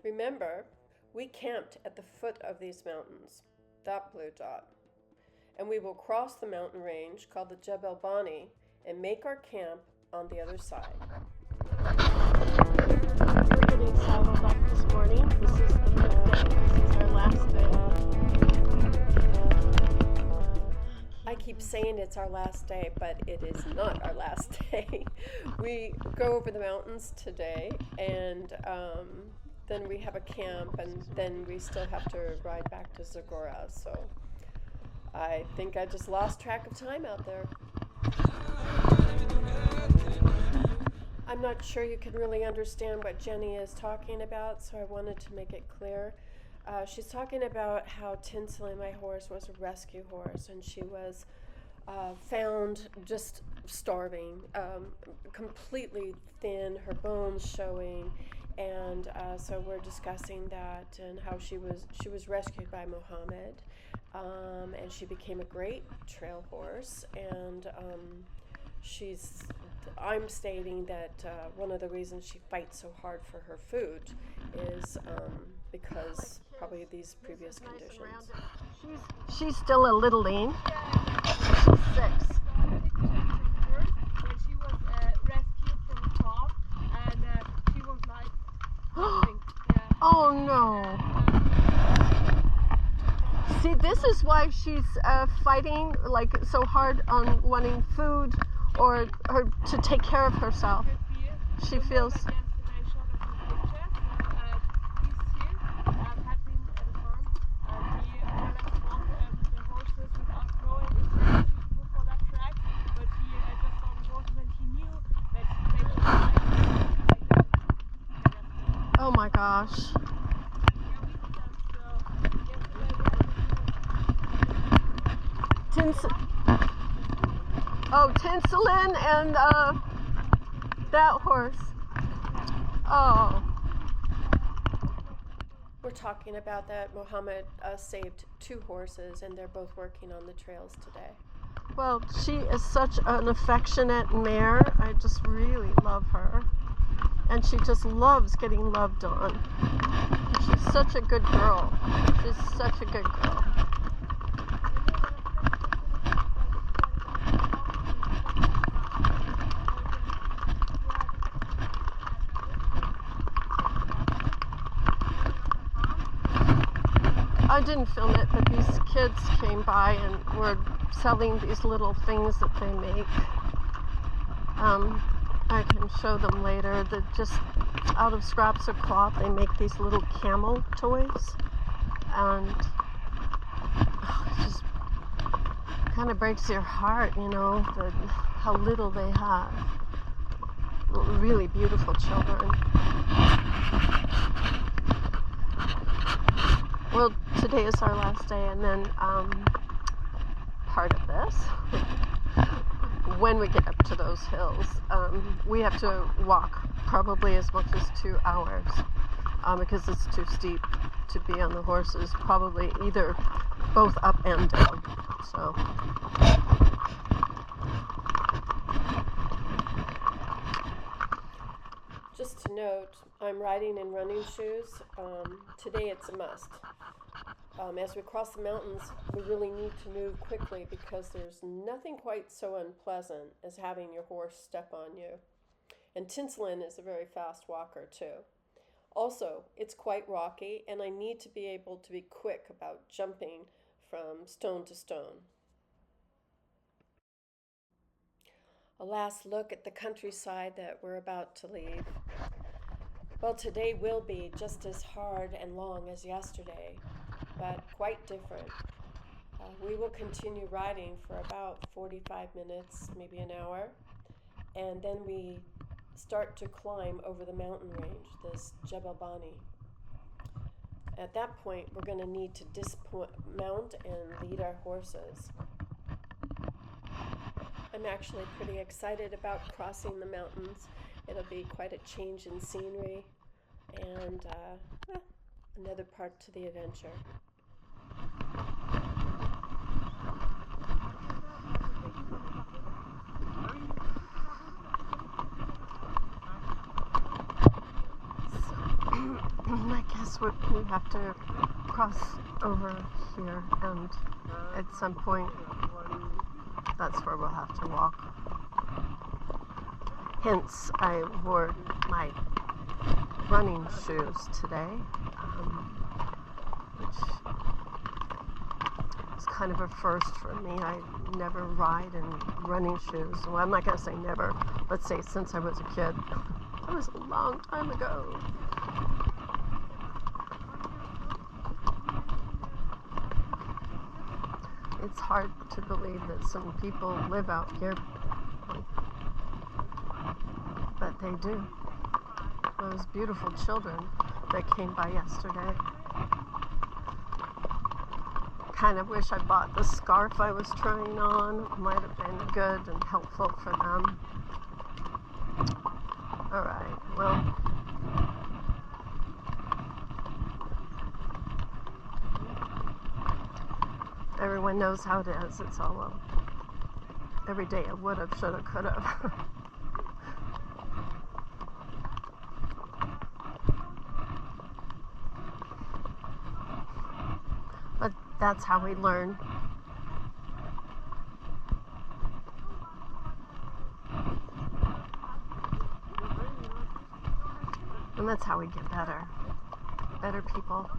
Remember, we camped at the foot of these mountains, that blue dot, and we will cross the mountain range called the Jebel Bani and make our camp on the other side. We're getting saddled up this morning. This is the fifth day. This is our last day. I keep saying it's our last day, but it is not our last day. We go over the mountains today, and then we have a camp, and then we still have to ride back to Zagora. So I think I just lost track of time out there. I'm not sure you can really understand what Jenny is talking about, so I wanted to make it clear. She's talking about how Tinsley, my horse, was a rescue horse, and she was found just starving, completely thin, her bones showing, and so we're discussing that and how she was rescued by Muhammad, and she became a great trail horse, and I'm stating that one of the reasons she fights so hard for her food is because probably these previous conditions. She's still a little lean. She's 6. When she was rescued from the farm, and she was like nothing. Oh no. See, this is why she's fighting like so hard on wanting food or her to take care of herself. She feels. Oh my gosh. Tinselin and that horse. Oh. We're talking about that Muhammad saved 2 horses, and they're both working on the trails today. Well, she is such an affectionate mare. I just really love her. And she just loves getting loved on. She's such a good girl. She's such a good girl. I didn't film it, but these kids came by and were selling these little things that they make. I can show them later. That just out of scraps of cloth, they make these little camel toys, and it just kind of breaks your heart, you know, how little they have. Really beautiful children. Well, today is our last day, and then part of this, when we get up to those hills, we have to walk probably as much as 2 hours because it's too steep to be on the horses, probably either both up and down. So. Just to note, I'm riding in running shoes. Today it's a must. As we cross the mountains, we really need to move quickly because there's nothing quite so unpleasant as having your horse step on you. And Tinslin is a very fast walker too. Also, it's quite rocky, and I need to be able to be quick about jumping from stone to stone. A last look at the countryside that we're about to leave. Well, today will be just as hard and long as yesterday, but quite different. We will continue riding for about 45 minutes, maybe an hour, and then we start to climb over the mountain range, this Jebel Bani. At that point, we're going to need to dismount and lead our horses. I'm actually pretty excited about crossing the mountains. It'll be quite a change in scenery and another part to the adventure. we have to cross over here, and at some point that's where we'll have to walk. Hence, I wore my running shoes today, which is kind of a first for me. I never ride in running shoes. Well, I'm not going to say never. Let's say since I was a kid. That was a long time ago. It's hard to believe that some people live out here, but they do. Those beautiful children that came by yesterday. Kind of wish I bought the scarf I was trying on. Might have been good and helpful for them. All right, well. Everyone knows how it is. It's all every day I would have, should have, could have. But that's how we learn. And that's how we get better. Better people.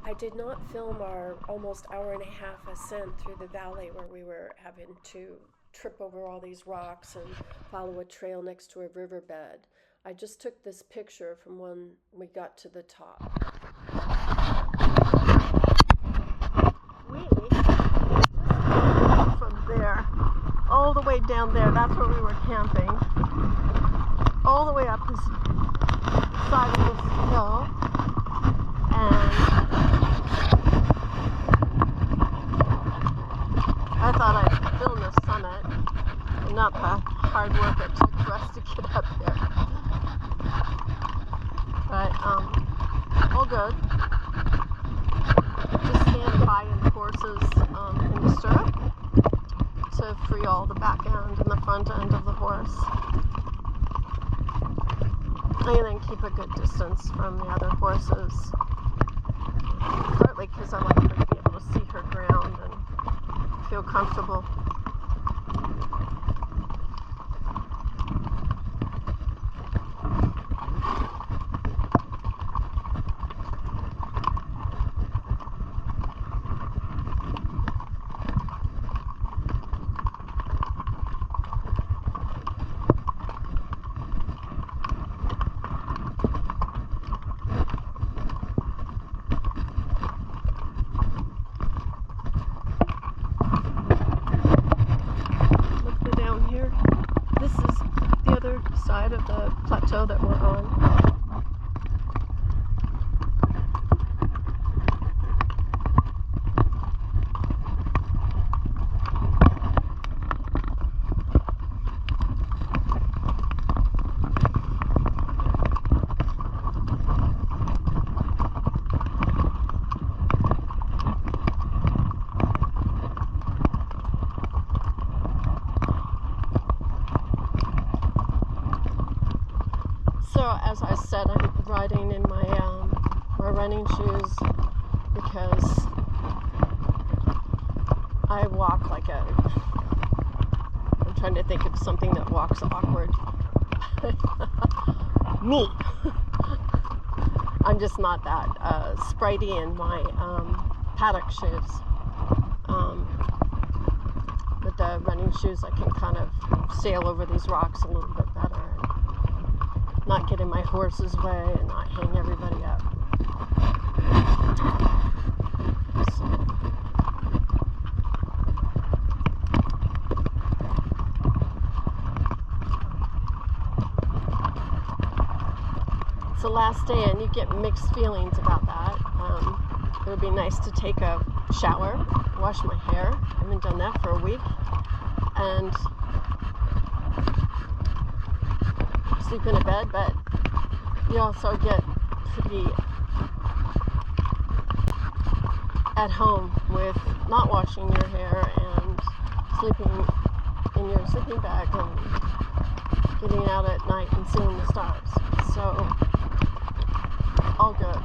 I did not film our almost hour and a half ascent through the valley where we were having to trip over all these rocks and follow a trail next to a riverbed. I just took this picture from when we got to the top. We from there all the way down there, that's where we were camping, all the way up this side of this hill, and I thought I'd film the summit and not the hard work it took for us to get up there. But, all good. Just stand by in the horses in the stirrup to free all the back end and the front end of the horse. And then keep a good distance from the other horses. Partly because I like her to be able to see her ground and feel comfortable. Side of the plateau that we're on. As I said, I'm riding in my my running shoes because I walk like I'm trying to think of something that walks awkward. Me. I'm just not that spritey in my paddock shoes. With the running shoes, I can kind of sail over these rocks a little bit better. Not get in my horse's way and not hang everybody up. So. It's the last day and you get mixed feelings about that. It would be nice to take a shower, wash my hair. I haven't done that for a week. And sleep in a bed, but you also get pretty at home with not washing your hair and sleeping in your sleeping bag and getting out at night and seeing the stars. So, all good.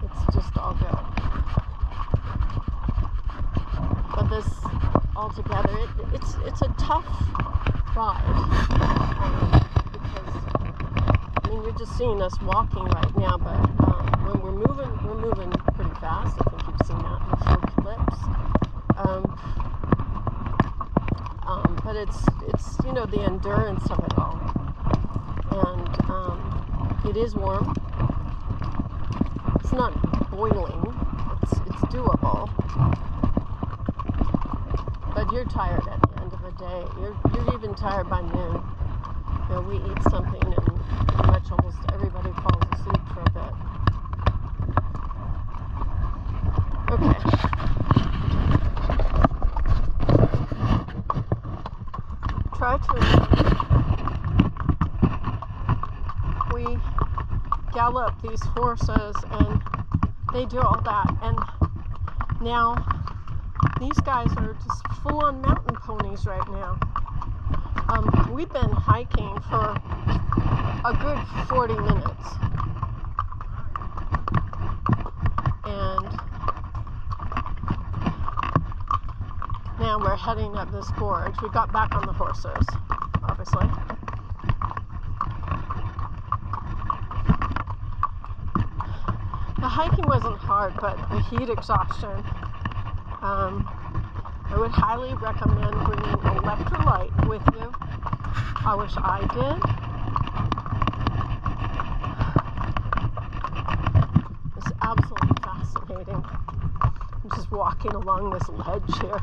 It's just all good. But this altogether, it's a tough ride. Because, I mean, you're just seeing us walking right now, but when we're moving pretty fast. I think you've seen that in a few clips. But it's the endurance of it all. And it is warm. It's not boiling. It's doable. But you're tired at the end of the day. You're even tired by noon. We eat something and pretty much almost everybody falls asleep for a bit. Okay. Try to imagine we gallop these horses and they do all that, and now these guys are just full-on mountain ponies right now. We've been hiking for a good 40 minutes, and now we're heading up this gorge. We got back on the horses, obviously. The hiking wasn't hard, but the heat exhaustion. I would highly recommend bringing electrolyte with you. I wish I did. It's absolutely fascinating. I'm just walking along this ledge here.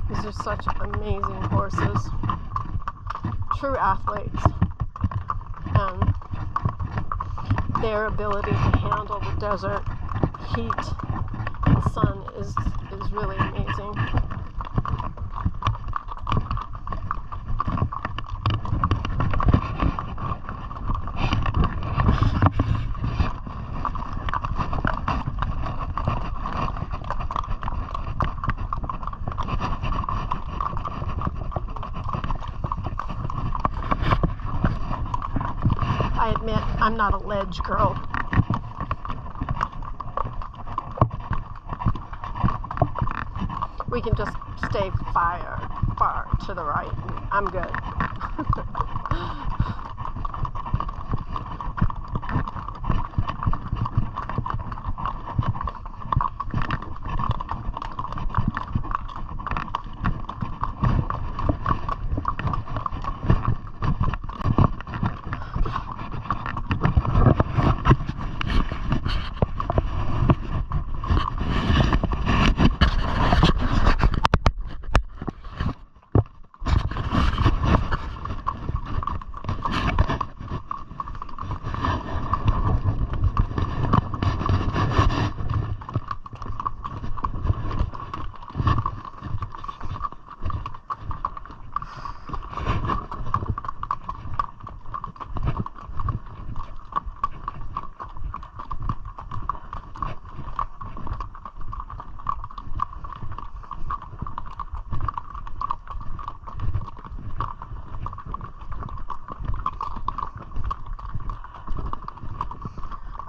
These are such amazing horses. True athletes. Their ability to handle the desert heat and sun is really amazing. I admit, I'm not a ledge girl. We can just stay far to the right. I'm good.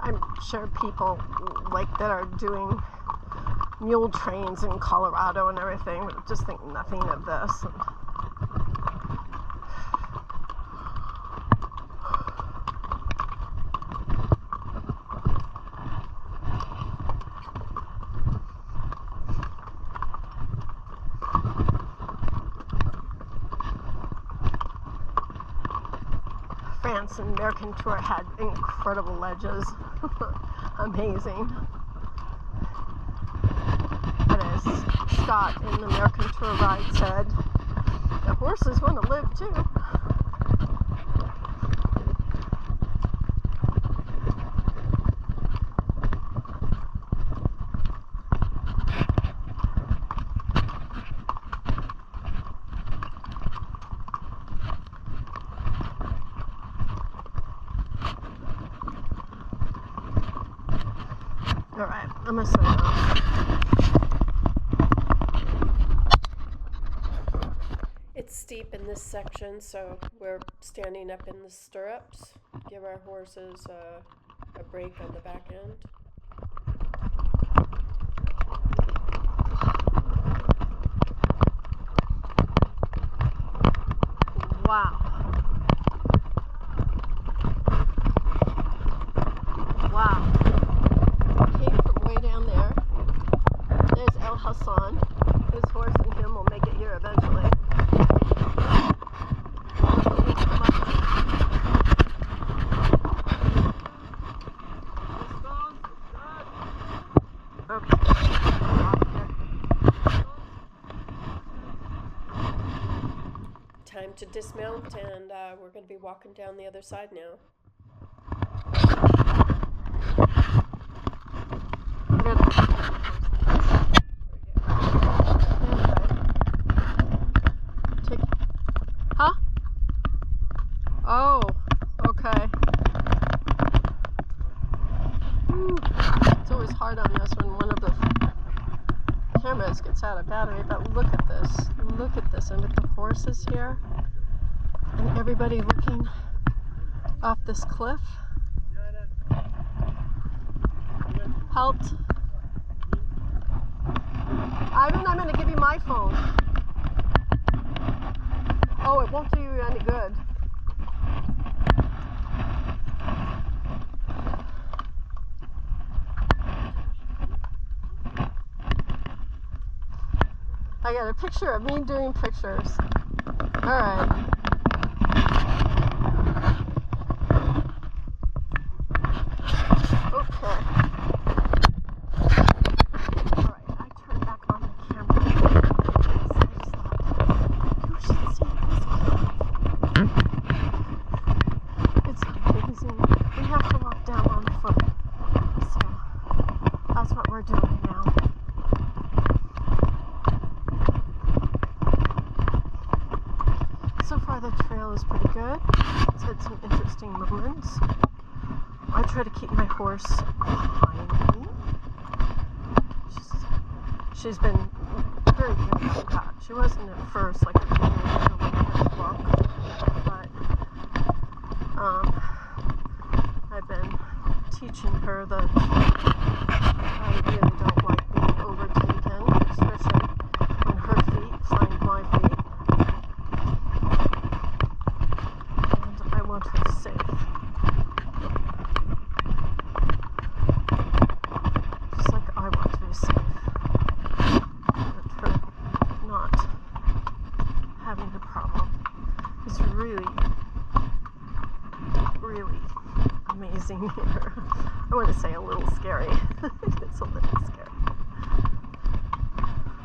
I'm sure people that are doing mule trains in Colorado and everything would just think nothing of this. France and American Tour had incredible ledges. Amazing. But as Scott in the American Tour ride said, the horses want to live too. I'm gonna sign off. It's steep in this section, so we're standing up in the stirrups. Give our horses a break on the back end. Wow. Wow. Came from way down there. There's El Hassan. His horse and him will make it here eventually. Time to dismount, and we're going to be walking down the other side now. Huh? Oh, okay. It's always hard on this when one of the cameras gets out of battery, but look at this. Look at this. And with the horses here and everybody looking off this cliff. Helped. Ivan, I'm going to give you my phone. Oh, it won't do you any good. I got a picture of me doing pictures. All right. Okay. All right, I turned back on the camera. You should see this cliff. It's amazing. We have to walk down on foot. So that's what we're doing now. So far the trail is pretty good. It's had some interesting moments. I try to keep my horse behind me. She's been very good about that. She wasn't at first, like at the beginning of the way I had to walk, but I've been teaching her that I really don't like being overtaken, especially when her feet find my feet. And I want her safe. Just like I want to be safe. But her not having a problem is really, really amazing here. I want to say a little scary. It's a little scary.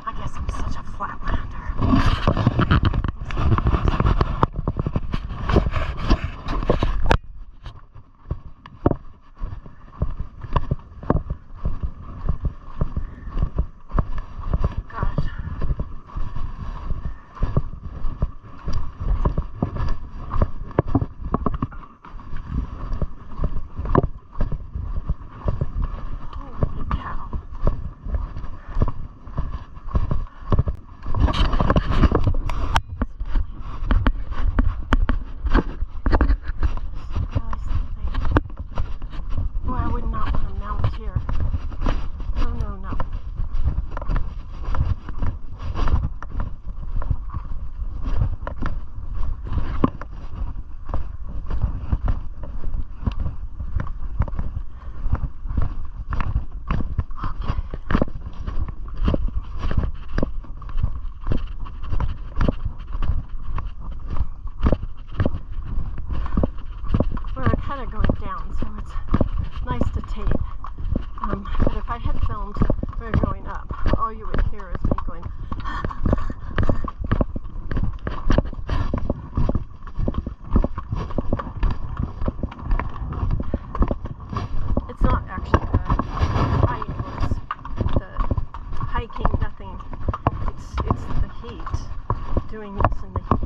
I guess I'm such a flatlander. But if I had filmed her going up, all you would hear is me going. It's not actually the hiking, nothing. It's the heat, doing this in the heat.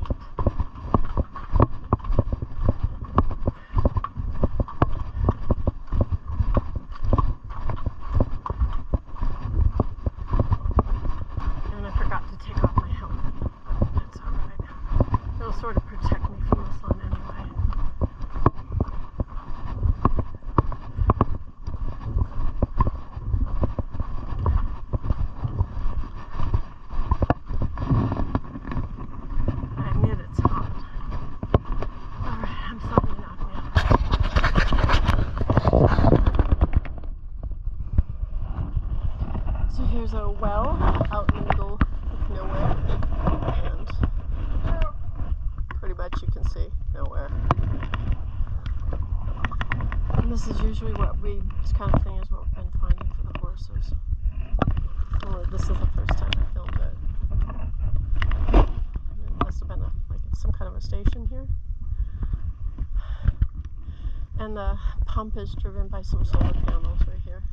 So here's a well out in the middle of nowhere, and pretty much you can see nowhere. And this is usually this kind of thing is what we've been finding for the horses. Only this is the first time I filmed it. It must have been like some kind of a station here. And the pump is driven by some solar panels right here.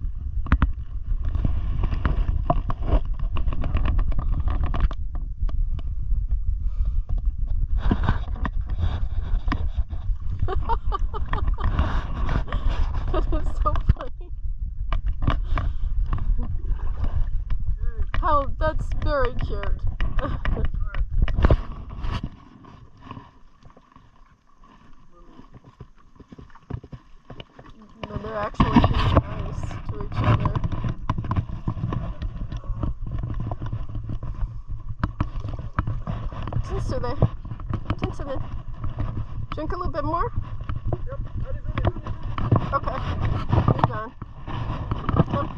That is so funny. That's very cute. And they're actually being nice to each other. Tinsuve, drink a little bit more? Okay, you're done. Come.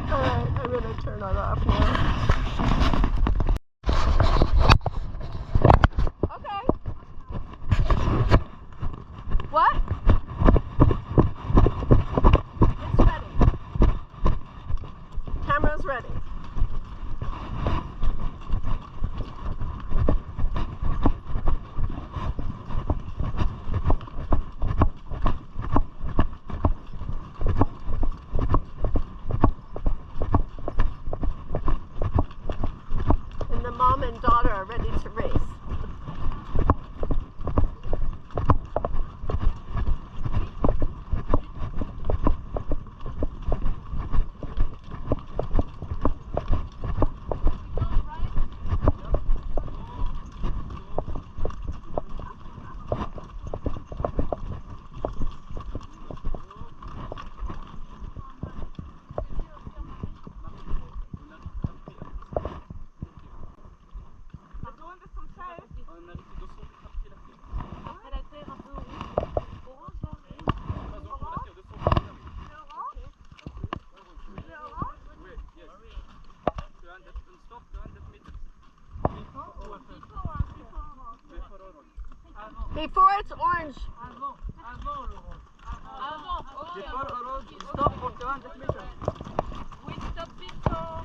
Alright, I'm going to turn it off now. Okay. What? It's ready. Camera's ready. Mom and daughter are ready to race. Before it's orange. Before orange, stop for 200 meters. We stop before.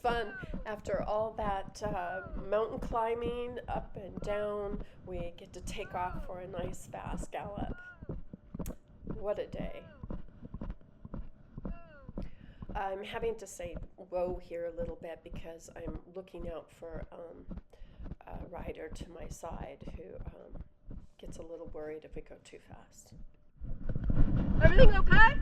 Fun. After all that mountain climbing up and down, we get to take off for a nice fast gallop. What a day. I'm having to say whoa here a little bit because I'm looking out for a rider to my side who gets a little worried if we go too fast. Everything okay?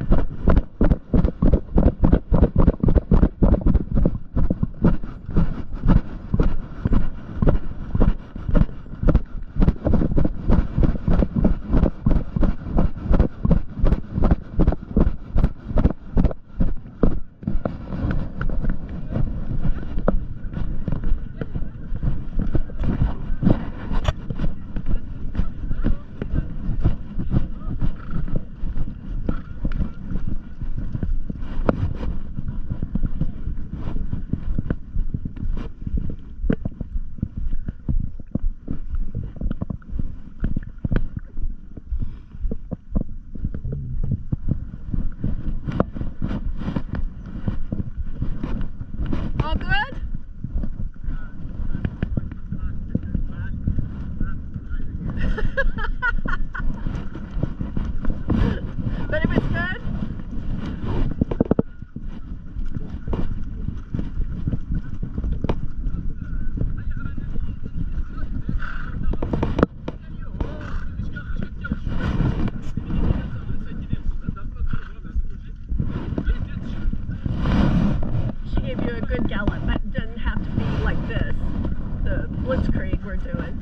But it was good. She gave you a good gallop, but it doesn't have to be like this. The blitzkrieg we're doing.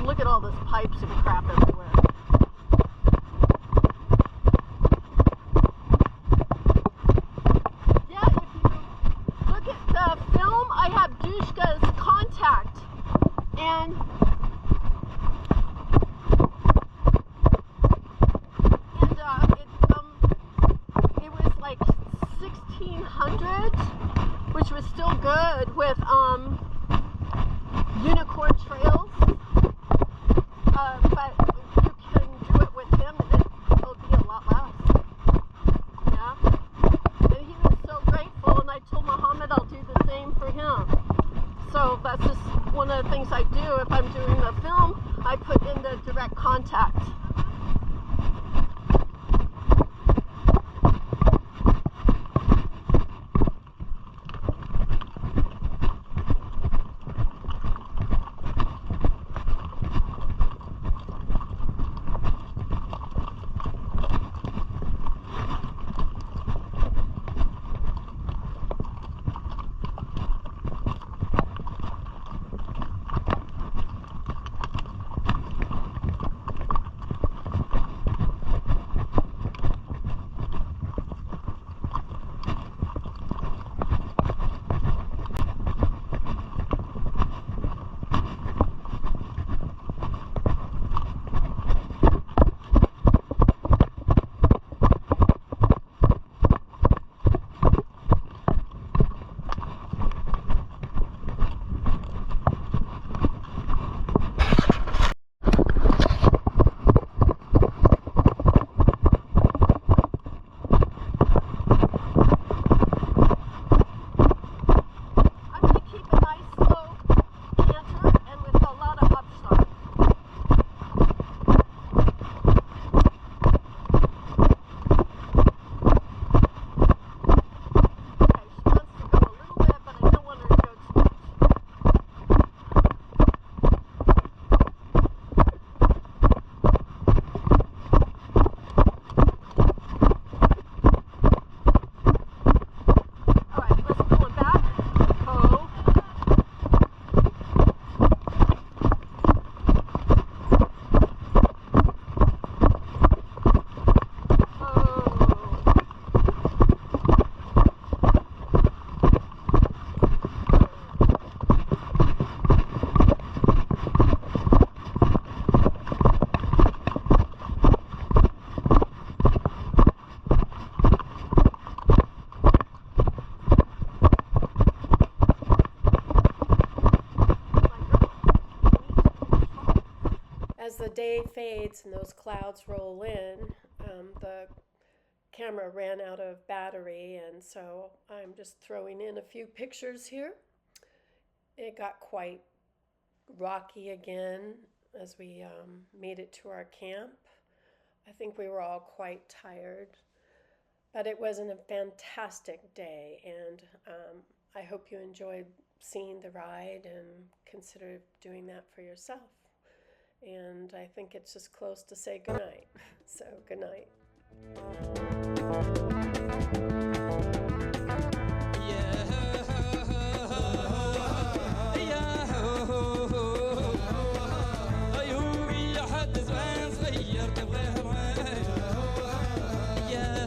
Look at all those pipes and crap everywhere. Yeah, if you look at the film, I have Dushka's contact, and it was like 1600s, which was still good with unicorn trails. But you can do it with him and it'll be a lot less. Yeah. And he was so grateful, and I told Muhammad I'll do the same for him. So that's just one of the things I do. If I'm doing the film, I put in the direct contact. as the day fades and those clouds roll in, the camera ran out of battery, and so I'm just throwing in a few pictures here. It got quite rocky again as we made it to our camp. I think we were all quite tired, but it was a fantastic day, and I hope you enjoyed seeing the ride and consider doing that for yourself. And I think it's just close to say goodnight. So good night.